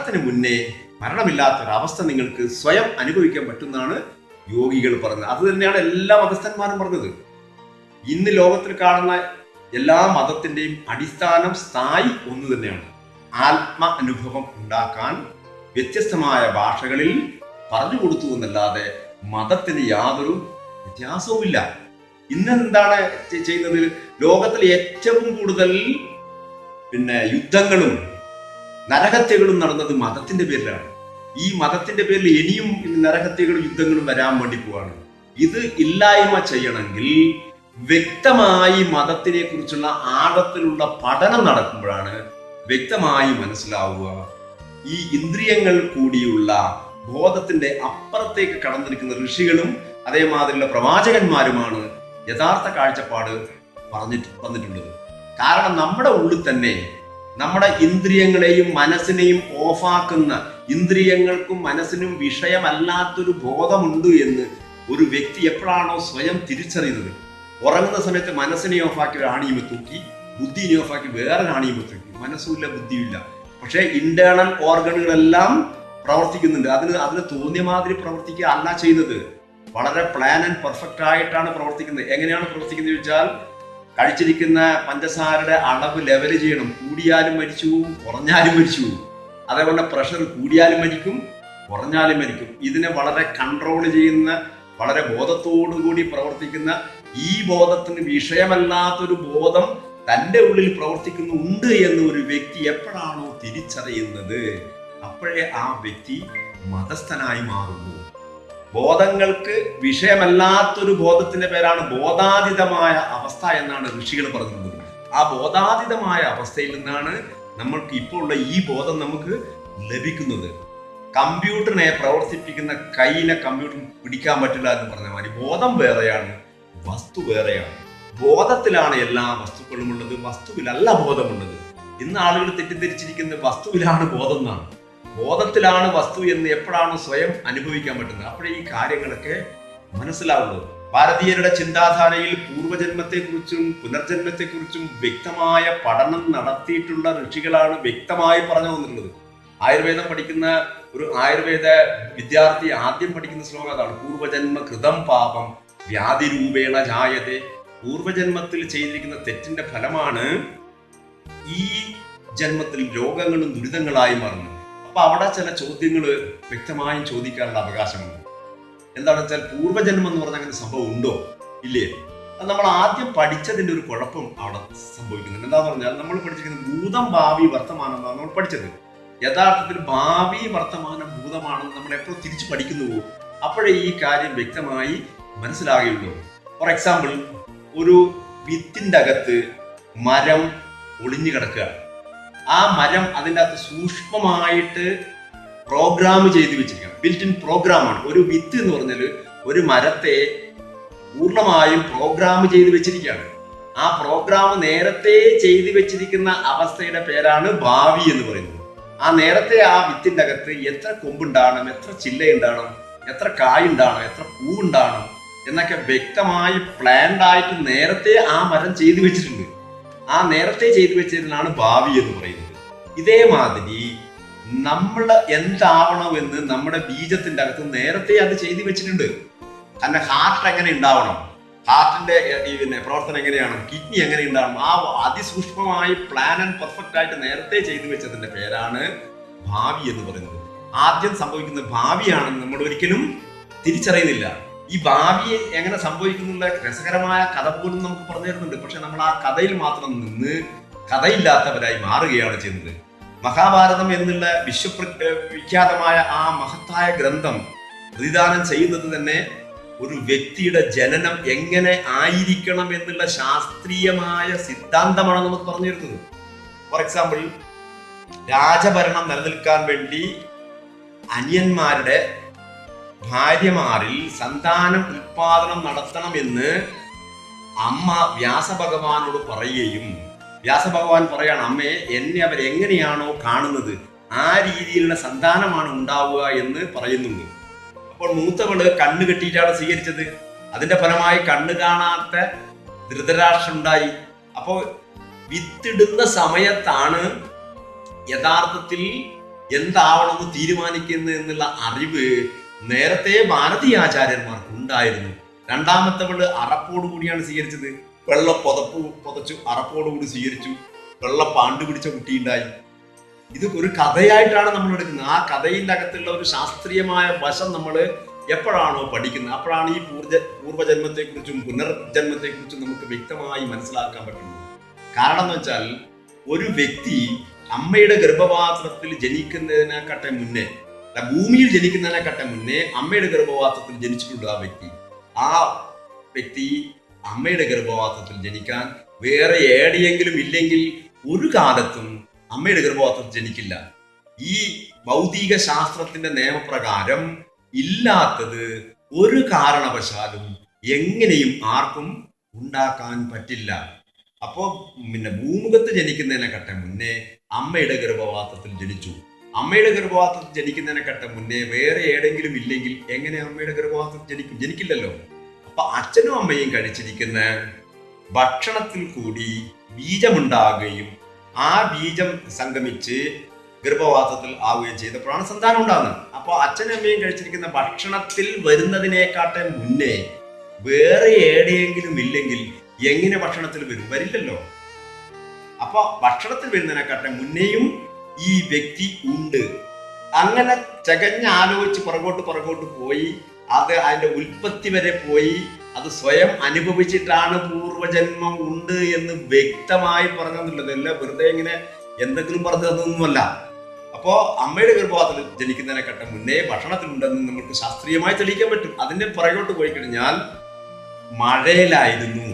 മരണത്തിന് മുന്നേ മരണമില്ലാത്തൊരവസ്ഥ നിങ്ങൾക്ക് സ്വയം അനുഭവിക്കാൻ പറ്റുന്നതാണ് യോഗികൾ പറഞ്ഞത്. അത് തന്നെയാണ് എല്ലാ മതസ്ഥന്മാരും പറഞ്ഞത്. ഇന്ന് ലോകത്തിൽ കാണുന്ന എല്ലാ മതത്തിന്റെയും അടിസ്ഥാനം സ്ഥായി ഒന്ന് തന്നെയാണ്. ആത്മ അനുഭവം ഉണ്ടാക്കാൻ വ്യത്യസ്തമായ ഭാഷകളിൽ പറഞ്ഞു കൊടുത്തു എന്നല്ലാതെ മതത്തിന് യാതൊരു വ്യത്യാസവുമില്ല. ഇന്ന് എന്താണ് ചെയ്യുന്നത്? ലോകത്തിൽ ഏറ്റവും കൂടുതൽ യുദ്ധങ്ങളും നരഹത്യകളും നടന്നത് മതത്തിന്റെ പേരിലാണ്. ഈ മതത്തിന്റെ പേരിൽ ഇനിയും നരഹത്യകളും യുദ്ധങ്ങളും വരാൻ വേണ്ടി പോവാണ്. ഇത് ഇല്ലായ്മ ചെയ്യണമെങ്കിൽ വ്യക്തമായി മതത്തിനെ കുറിച്ചുള്ള ആഴത്തിലുള്ള പഠനം നടക്കുമ്പോഴാണ് വ്യക്തമായി മനസ്സിലാവുക. ഈ ഇന്ദ്രിയങ്ങൾ കൂടിയുള്ള ബോധത്തിന്റെ അപ്പുറത്തേക്ക് കടന്നിരിക്കുന്ന ഋഷികളും അതേമാതിരിയുള്ള പ്രവാചകന്മാരുമാണ് യഥാർത്ഥ കാഴ്ചപ്പാട് വന്നിട്ടുള്ളത്. കാരണം നമ്മുടെ ഉള്ളിൽ തന്നെ നമ്മുടെ ഇന്ദ്രിയങ്ങളെയും മനസ്സിനെയും ഓഫാക്കുന്ന, ഇന്ദ്രിയങ്ങൾക്കും മനസ്സിനും വിഷയമല്ലാത്തൊരു ബോധമുണ്ട് എന്ന് ഒരു വ്യക്തി എപ്പോഴാണോ സ്വയം തിരിച്ചറിയുന്നത്, ഉറങ്ങുന്ന സമയത്ത് മനസ്സിനെ ഓഫാക്കി ഒരു ആണിയുമ തൂക്കി, ബുദ്ധിനെ ഓഫാക്കി വേറെ ആണിയുമ തൂക്കി, മനസ്സുമില്ല ബുദ്ധിയില്ല, പക്ഷെ ഇന്റേണൽ ഓർഗനുകളെല്ലാം പ്രവർത്തിക്കുന്നുണ്ട്. അതിന് തോന്നിയ മാതിരി പ്രവർത്തിക്കുക അല്ല ചെയ്യുന്നത്. വളരെ പ്ലാൻ ആൻഡ് പെർഫെക്റ്റ് ആയിട്ടാണ് പ്രവർത്തിക്കുന്നത്. എങ്ങനെയാണ് പ്രവർത്തിക്കുന്നത് ചോദിച്ചാൽ, കഴിച്ചിരിക്കുന്ന പഞ്ചസാരയുടെ അളവ് ലെവൽ ചെയ്യണം. കൂടിയാലും മരിച്ചു പോവും, കുറഞ്ഞാലും മരിച്ചു പോവും. അതേപോലെ പ്രഷർ കൂടിയാലും മരിക്കും, കുറഞ്ഞാലും മരിക്കും. ഇതിനെ വളരെ കൺട്രോൾ ചെയ്യുന്ന, വളരെ ബോധത്തോടുകൂടി പ്രവർത്തിക്കുന്ന, ഈ ബോധത്തിന് വിഷയമല്ലാത്തൊരു ബോധം തൻ്റെ ഉള്ളിൽ പ്രവർത്തിക്കുന്നുണ്ട് എന്ന് ഒരു വ്യക്തി എപ്പോഴാണോ തിരിച്ചറിയുന്നത്, അപ്പോഴേ ആ വ്യക്തി മതസ്ഥനായി മാറുന്നു. ബോധങ്ങൾക്ക് വിഷയമല്ലാത്തൊരു ബോധത്തിന്റെ പേരാണ് ബോധാതീതമായ അവസ്ഥ എന്നാണ് ഋഷികൾ പറഞ്ഞിട്ടുള്ളത്. ആ ബോധാതീതമായ അവസ്ഥയിൽ നിന്നാണ് നമ്മൾക്ക് ഇപ്പോൾ ഉള്ള ഈ ബോധം നമുക്ക് ലഭിക്കുന്നത്. കമ്പ്യൂട്ടറിനെ പ്രവർത്തിപ്പിക്കുന്ന കയ്യിലെ കമ്പ്യൂട്ടർ പിടിക്കാൻ പറ്റില്ല എന്ന് പറഞ്ഞ മാതിരി ബോധം വേറെയാണ്, വസ്തു വേറെയാണ്. ബോധത്തിലാണ് എല്ലാ വസ്തുക്കളും ഉള്ളത്, വസ്തുവിലല്ല ബോധമുള്ളത്. ഇന്ന് ആളുകൾ തെറ്റിദ്ധരിച്ചിരിക്കുന്നത് വസ്തുവിലാണ് ബോധം എന്നാണ്. ബോധത്തിലാണ് വസ്തു എന്ന് എപ്പോഴാണ് സ്വയം അനുഭവിക്കാൻ പറ്റുന്നത്, അപ്പോഴേ ഈ കാര്യങ്ങളൊക്കെ മനസ്സിലാവുന്നത്. ഭാരതീയരുടെ ചിന്താധാരയിൽ പൂർവ്വജന്മത്തെക്കുറിച്ചും പുനർജന്മത്തെക്കുറിച്ചും വ്യക്തമായ പഠനം നടത്തിയിട്ടുള്ള ഋഷികളാണ് വ്യക്തമായി പറഞ്ഞു വന്നിട്ടുള്ളത്. ആയുർവേദം പഠിക്കുന്ന ഒരു ആയുർവേദ വിദ്യാർത്ഥി ആദ്യം പഠിക്കുന്ന ശ്ലോകം അതാണ്: പൂർവ്വജന്മ കൃതം പാപം വ്യാധിരൂപേണ ജായതേ. പൂർവ്വജന്മത്തിൽ ചെയ്തിരിക്കുന്ന തെറ്റിന്റെ ഫലമാണ് ഈ ജന്മത്തിൽ രോഗങ്ങളും ദുരിതങ്ങളായി മാറുന്നത്. അപ്പൊ അവിടെ ചില ചോദ്യങ്ങൾ വ്യക്തമായും ചോദിക്കാനുള്ള അവകാശമുണ്ട്. എന്താണെന്ന് വെച്ചാൽ, പൂർവ്വജന്മം എന്ന് പറഞ്ഞാൽ അങ്ങനെ സംഭവം ഉണ്ടോ ഇല്ലേ? അത് നമ്മൾ ആദ്യം പഠിച്ചതിന്റെ ഒരു കുഴപ്പം അവിടെ സംഭവിക്കുന്നുണ്ട്. എന്താന്ന് പറഞ്ഞാൽ, നമ്മൾ പഠിച്ചിരിക്കുന്നത് ഭൂതം ഭാവി വർത്തമാനം എന്നാണ് നമ്മൾ പഠിച്ചത്. യഥാർത്ഥത്തിൽ ഭാവി വർത്തമാനം ഭൂതമാണെന്ന് നമ്മൾ എപ്പോഴും തിരിച്ചു പഠിക്കുന്നുവോ അപ്പോഴേ ഈ കാര്യം വ്യക്തമായി മനസ്സിലാകുകയുള്ളൂ. ഫോർ എക്സാമ്പിൾ, ഒരു വിത്തിന്റെ അകത്ത് മരം ഒളിഞ്ഞു കിടക്കുകയാണ്. ആ മരം അതിൻ്റെ അകത്ത് സൂക്ഷ്മമായിട്ട് പ്രോഗ്രാം ചെയ്ത് വെച്ചിരിക്കണം. ബിൽറ്റ് ഇൻ പ്രോഗ്രാമാണ്. ഒരു വിത്ത് എന്ന് പറഞ്ഞാൽ ഒരു മരത്തെ പൂർണ്ണമായും പ്രോഗ്രാം ചെയ്ത് വെച്ചിരിക്കുകയാണ്. ആ പ്രോഗ്രാം നേരത്തെ ചെയ്ത് വെച്ചിരിക്കുന്ന അവസ്ഥയുടെ പേരാണ് ഭാവി എന്ന് പറയുന്നത്. ആ നേരത്തെ ആ വിത്തിന്റെ അകത്ത് എത്ര കൊമ്പുണ്ടാകണം, എത്ര ചില്ലയുണ്ടാകണം, എത്ര കായുണ്ടാകണം, എത്ര പൂവുണ്ടാകണം എന്നൊക്കെ വ്യക്തമായി പ്ലാൻഡ് ആയിട്ട് നേരത്തെ ആ മരം ചെയ്തു വെച്ചിട്ടുണ്ട്. ആ നേരത്തെ ചെയ്തു വെച്ചതിനാണ് ഭാവി എന്ന് പറയുന്നത്. ഇതേമാതിരി നമ്മൾ എന്താവണമെന്ന് നമ്മുടെ ബീജത്തിന്റെ അകത്ത് നേരത്തെ അത് ചെയ്തു വെച്ചിട്ടുണ്ട്. തന്നെ ഹാർട്ട് എങ്ങനെ ഉണ്ടാവണം, ഹാർട്ടിന്റെ പ്രവർത്തനം എങ്ങനെയാണ്, കിഡ്നി എങ്ങനെ ഉണ്ടാവണം, ആ അതിസൂക്ഷ്മമായി പ്ലാൻ ആൻഡ് പെർഫെക്റ്റ് ആയിട്ട് നേരത്തെ ചെയ്തു വെച്ചതിന്റെ പേരാണ് ഭാവി എന്ന് പറയുന്നത്. ആദ്യം സംഭവിക്കുന്ന ഭാവിയാണെന്ന് നമ്മൾ ഒരിക്കലും തിരിച്ചറിയുന്നില്ല. ഈ ഭാവി എങ്ങനെ സംഭവിക്കുന്നുള്ള രസകരമായ കഥ പോലും നമുക്ക് പറഞ്ഞു തരുന്നുണ്ട്. പക്ഷെ നമ്മൾ ആ കഥയിൽ മാത്രം നിന്ന് കഥയില്ലാത്തവരായി മാറുകയാണ് ചെയ്യുന്നത്. മഹാഭാരതം എന്നുള്ള വിശ്വവിഖ്യാതമായ ആ മഹത്തായ ഗ്രന്ഥം പ്രതിദാനം ചെയ്യുന്നത് തന്നെ ഒരു വ്യക്തിയുടെ ജനനം എങ്ങനെ ആയിരിക്കണം എന്നുള്ള ശാസ്ത്രീയമായ സിദ്ധാന്തമാണ് നമുക്ക് പറഞ്ഞു തരുന്നത്. ഫോർ എക്സാമ്പിൾ, രാജഭരണം നിലനിൽക്കാൻ വേണ്ടി അനിയന്മാരുടെ ഭാര്യമാരിൽ സന്താനം ഉൽപാദനം നടത്തണമെന്ന് അമ്മ വ്യാസഭഗവാനോട് പറയുകയും, വ്യാസഭഗവാൻ പറയാണ്, അമ്മയെ എന്നെ അവരെങ്ങനെയാണോ കാണുന്നത് ആ രീതിയിലുള്ള സന്താനമാണ് ഉണ്ടാവുക എന്ന് പറയുന്നുണ്ട്. അപ്പോൾ മൂത്തവള് കണ്ണ് കെട്ടിയിട്ടാണ് സ്വീകരിച്ചത്. അതിന്റെ ഫലമായി കണ്ണ് കാണാത്ത ധൃതരാഷ്ട്രമുണ്ടായി. അപ്പോൾ വിത്തിടുന്ന സമയത്താണ് യഥാർത്ഥത്തിൽ എന്താവണമെന്ന് തീരുമാനിക്കുന്നു എന്നുള്ള അറിവ് നേരത്തെ ഭാരതീയാചാര്യന്മാർക്ക് ഉണ്ടായിരുന്നു. രണ്ടാമത്തവള് അറപ്പോട് കൂടിയാണ് സ്വീകരിച്ചത്. വെള്ള പുതച്ചു അറപ്പോടുകൂടി സ്വീകരിച്ചു. വെള്ള പാണ്ട് പിടിച്ച കുട്ടി ഉണ്ടായി. ഇത് ഒരു കഥയായിട്ടാണ് നമ്മൾ എടുക്കുന്നത്. ആ കഥയിൻ്റെ അകത്തുള്ള ഒരു ശാസ്ത്രീയമായ വശം നമ്മൾ എപ്പോഴാണോ പഠിക്കുന്നത്, അപ്പോഴാണ് ഈ പൂർവ്വജന്മത്തെക്കുറിച്ചും പുനർജന്മത്തെക്കുറിച്ചും നമുക്ക് വ്യക്തമായി മനസ്സിലാക്കാൻ പറ്റുന്നത്. കാരണം എന്ന് വെച്ചാൽ ഒരു വ്യക്തി അമ്മയുടെ ഗർഭപാത്രത്തിൽ ജനിക്കുന്നതിനെക്കാട്ടെ മുന്നേ, ഭൂമിയിൽ ജനിക്കുന്നതിനെക്കാട്ടെ മുന്നേ അമ്മയുടെ ഗർഭപാത്രത്തിൽ ജനിച്ചിട്ടുണ്ട് ആ വ്യക്തി അമ്മയുടെ ഗർഭപാത്രത്തിൽ ജനിക്കാൻ വേറെ എവിടെയെങ്കിലും ഇല്ലെങ്കിൽ ഒരു കാലത്തും അമ്മയുടെ ഗർഭപാത്രത്തിൽ ജനിക്കില്ല. ഈ ഭൗതിക ശാസ്ത്രത്തിന്റെ നിയമപ്രകാരം ഇല്ലാത്തത് ഒരു കാരണവശാലും എങ്ങനെയും ആർക്കും ഉണ്ടാക്കാൻ പറ്റില്ല. അപ്പോ ഭൂമുഖത്ത് ജനിക്കുന്നതിനെക്കാട്ടെ മുന്നേ അമ്മയുടെ ഗർഭപാത്രത്തിൽ ജനിച്ചു. അമ്മയുടെ ഗർഭപാത്രത്തിൽ ജനിക്കുന്നതിനെക്കാട്ടെ മുന്നേ വേറെ എവിടെയെങ്കിലും ഇല്ലെങ്കിൽ എങ്ങനെ അമ്മയുടെ ഗർഭപാത്രത്തിൽ ജനിക്കില്ലല്ലോ. അപ്പൊ അച്ഛനും അമ്മയും കഴിച്ചിരിക്കുന്ന ഭക്ഷണത്തിൽ കൂടി ബീജമുണ്ടാകുകയും ആ ബീജം സംഗമിച്ച് ഗർഭപാത്രത്തിൽ ആവുകയും ചെയ്തപ്പോഴാണ് സന്താനം ഉണ്ടാകുന്നത്. അപ്പോൾ അച്ഛനും അമ്മയും കഴിച്ചിരിക്കുന്ന ഭക്ഷണത്തിൽ വരുന്നതിനെക്കാട്ടെ മുന്നേ വേറെ എവിടെയെങ്കിലും ഇല്ലെങ്കിൽ എങ്ങനെ ഭക്ഷണത്തിൽ വരില്ലല്ലോ. അപ്പൊ ഭക്ഷണത്തിൽ വരുന്നതിനെക്കാട്ടെ മുന്നേയും ഈ വ്യക്തി ഉണ്ട്. അങ്ങനെ ചകഞ്ഞാലോചിച്ച് പുറകോട്ട് പോയി അത് അതിന്റെ ഉൽപ്പത്തി വരെ പോയി അത് സ്വയം അനുഭവിച്ചിട്ടാണ് പൂർവ്വജന്മം ഉണ്ട് എന്ന് വ്യക്തമായി പറഞ്ഞെന്നുള്ളത്. അല്ല വെറുതെ ഇങ്ങനെ എന്തെങ്കിലും പറഞ്ഞു തന്നൊന്നുമല്ല. അപ്പോ അമ്മയുടെ ഗർഭപാത്രത്തിൽ ജനിക്കുന്നതിനെക്കാട്ടെ മുന്നേ ഭക്ഷണത്തിലുണ്ടെന്ന് നമുക്ക് ശാസ്ത്രീയമായി തെളിയിക്കാൻ പറ്റും. അതിന്റെ പുറകോട്ട് പോയി കഴിഞ്ഞാൽ മഴയിലായിരുന്നു